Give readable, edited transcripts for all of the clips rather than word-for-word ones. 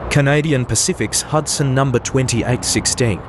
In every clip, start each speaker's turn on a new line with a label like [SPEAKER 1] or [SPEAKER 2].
[SPEAKER 1] Canadian Pacific's Hudson No. 2816,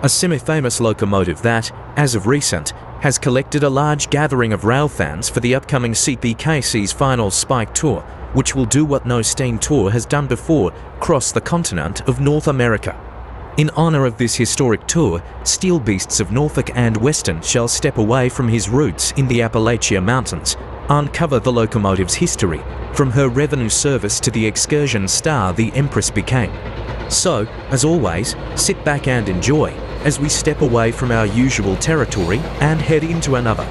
[SPEAKER 1] a semi-famous locomotive that, as of recent, has collected a large gathering of rail fans for the upcoming CPKC's final Spike Tour, which will do what no steam tour has done before, cross the continent of North America. In honor of this historic tour, Steel Beasts of Norfolk and Western shall step away from his roots in the Appalachia Mountains, uncover the locomotive's history, from her revenue service to the excursion star the Empress became. So, as always, sit back and enjoy as we step away from our usual territory and head into another.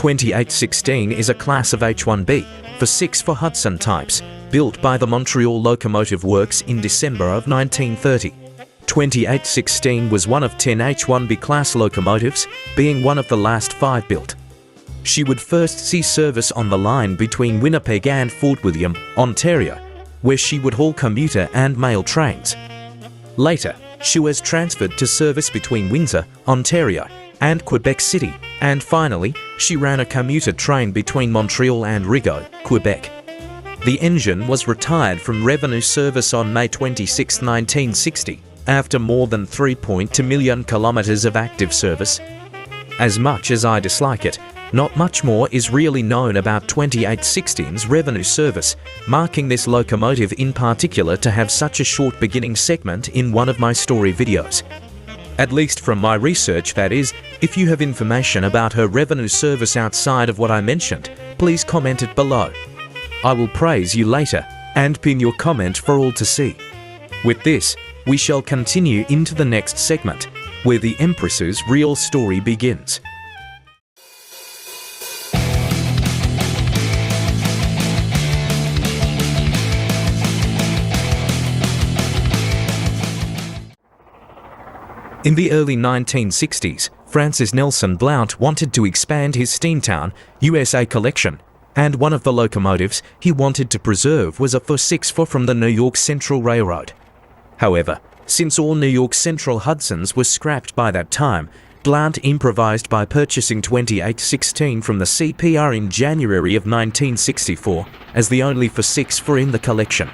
[SPEAKER 1] .2816 is a class of H&B for 6 for Hudson types, built by the Montreal Locomotive Works in December of 1930. .2816 was one of 10 H&B class locomotives, being one of the last 5 built. She would first see service on the line between Winnipeg and Fort William, Ontario, where she would haul commuter and mail trains. Later, she was transferred to service between Windsor, Ontario, and Quebec City, and finally, she ran a commuter train between Montreal and Rigaud, Quebec. The engine was retired from revenue service on May 26, 1960, after more than 3.2 million kilometers of active service. As much as I dislike it, not much more is really known about .2816's revenue service, marking this locomotive in particular to have such a short beginning segment in one of my story videos. At least from my research, that is. If you have information about her revenue service outside of what I mentioned, please comment it below. I will praise you later and pin your comment for all to see. With this, we shall continue into the next segment, where the Empress's real story begins. In the early 1960s, Francis Nelson Blount wanted to expand his Steamtown, USA collection, and one of the locomotives he wanted to preserve was a 464 from the New York Central Railroad. However, since all New York Central Hudsons were scrapped by that time, Blount improvised by purchasing .2816 from the CPR in January of 1964 as the only 464 in the collection.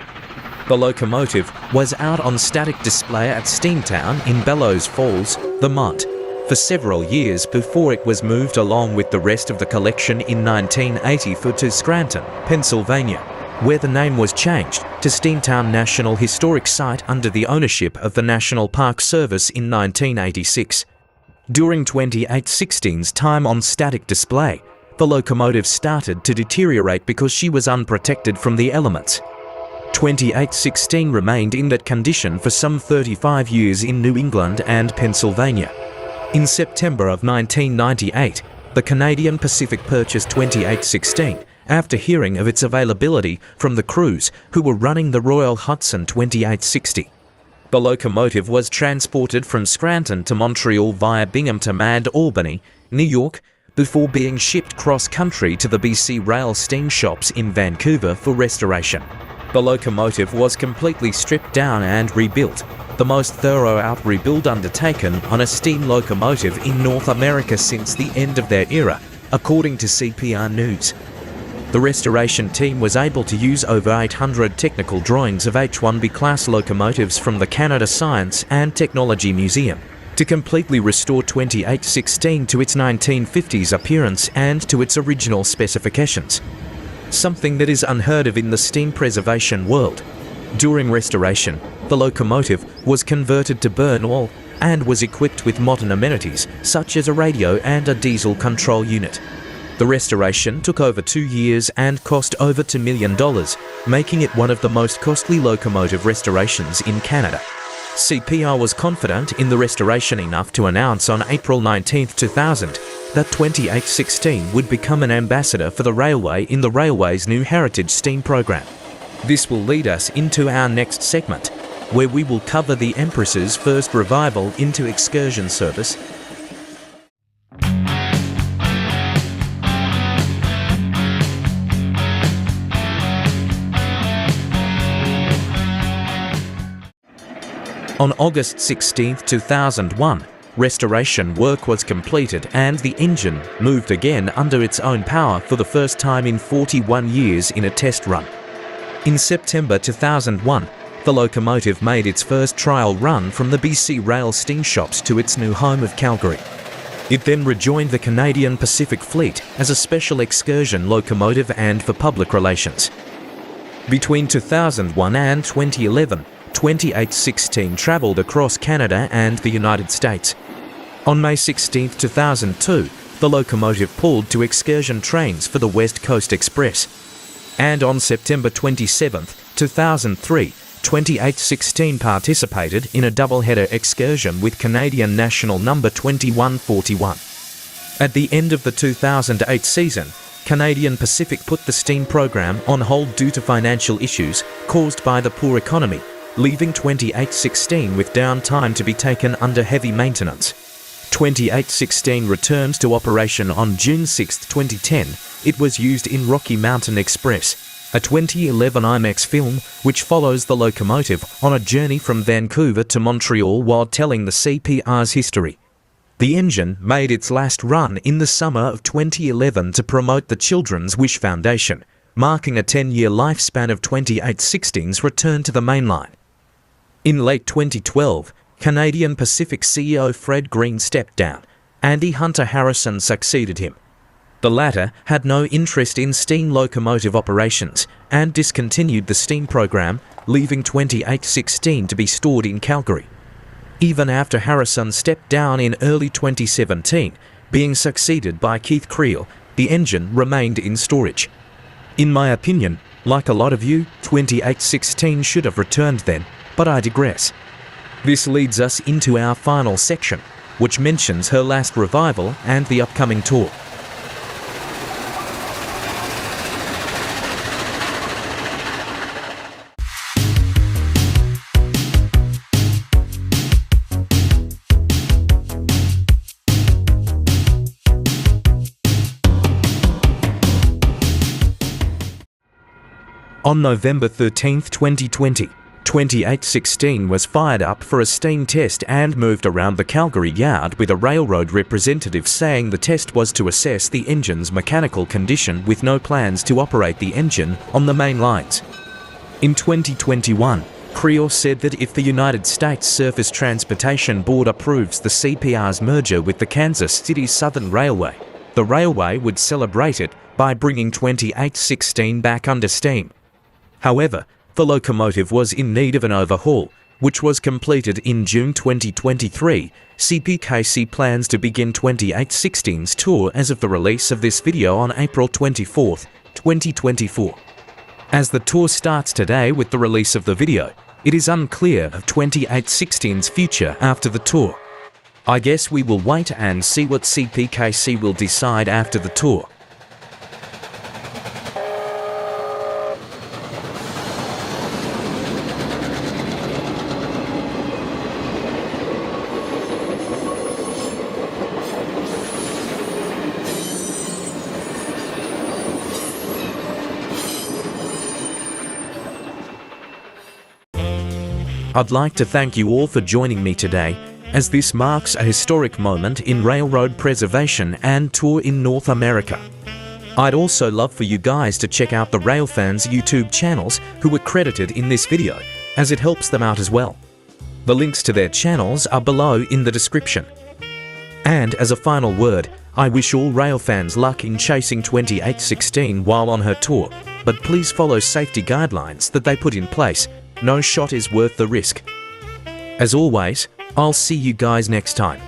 [SPEAKER 1] The locomotive was out on static display at Steamtown in Bellows Falls, Vermont, for several years before it was moved along with the rest of the collection in 1984 to Scranton, Pennsylvania, where the name was changed to Steamtown National Historic Site under the ownership of the National Park Service in 1986. During .2816's time on static display, the locomotive started to deteriorate because she was unprotected from the elements. .2816 remained in that condition for some 35 years in New England and Pennsylvania. In September of 1998, the Canadian Pacific purchased .2816 after hearing of its availability from the crews who were running the Royal Hudson .2860. The locomotive was transported from Scranton to Montreal via Binghamton and Albany, New York, before being shipped cross-country to the BC Rail steam shops in Vancouver for restoration. The locomotive was completely stripped down and rebuilt, the most thorough-out rebuild undertaken on a steam locomotive in North America since the end of their era, according to CPR News. The restoration team was able to use over 800 technical drawings of H&B class locomotives from the Canada Science and Technology Museum to completely restore .2816 to its 1950s appearance and to its original specifications. Something that is unheard of in the steam preservation world. During restoration, the locomotive was converted to burn oil and was equipped with modern amenities such as a radio and a diesel control unit. The restoration took over 2 years and cost over $2 million, making it one of the most costly locomotive restorations in Canada. CPR was confident in the restoration enough to announce on April 19, 2000, that 2816 would become an ambassador for the railway in the railway's new Heritage Steam program. This will lead us into our next segment, where we will cover the Empress's first revival into excursion service. On August 16, 2001, restoration work was completed and the engine moved again under its own power for the first time in 41 years in a test run. In September 2001, the locomotive made its first trial run from the BC Rail steam shops to its new home of Calgary. It then rejoined the Canadian Pacific Fleet as a special excursion locomotive and for public relations. Between 2001 and 2011, 2816 travelled across Canada and the United States. On May 16, 2002, the locomotive pulled to excursion trains for the West Coast Express. And on September 27, 2003, 2816 participated in a double-header excursion with Canadian National number 2141. At the end of the 2008 season, Canadian Pacific put the steam program on hold due to financial issues caused by the poor economy, leaving 2816 with downtime to be taken under heavy maintenance. 2816 returned to operation on June 6, 2010. It was used in Rocky Mountain Express, a 2011 IMAX film which follows the locomotive on a journey from Vancouver to Montreal while telling the CPR's history. The engine made its last run in the summer of 2011 to promote the Children's Wish Foundation, marking a 10-year lifespan of 2816's return to the mainline. In late 2012, Canadian Pacific CEO Fred Green stepped down. Andy Hunter Harrison succeeded him. The latter had no interest in steam locomotive operations and discontinued the steam program, leaving 2816 to be stored in Calgary. Even after Harrison stepped down in early 2017, being succeeded by Keith Creel, the engine remained in storage. In my opinion, like a lot of you, 2816 should have returned then, but I digress. This leads us into our final section, which mentions her last revival and the upcoming tour. On November 13, 2020, 2816 was fired up for a steam test and moved around the Calgary yard with a railroad representative saying the test was to assess the engine's mechanical condition with no plans to operate the engine on the main lines. In 2021, Creel said that if the United States Surface Transportation Board approves the CPR's merger with the Kansas City Southern Railway, the railway would celebrate it by bringing 2816 back under steam. However, the locomotive was in need of an overhaul, which was completed in June 2023. CPKC plans to begin 2816's tour as of the release of this video on April 24, 2024. As the tour starts today with the release of the video, it is unclear of 2816's future after the tour. I guess we will wait and see what CPKC will decide after the tour. I'd like to thank you all for joining me today, as this marks a historic moment in railroad preservation and tour in North America. I'd also love for you guys to check out the Railfans YouTube channels who were credited in this video, as it helps them out as well. The links to their channels are below in the description. And as a final word, I wish all Railfans luck in chasing 2816 while on her tour, but please follow safety guidelines that they put in place. No shot is worth the risk. As always, I'll see you guys next time.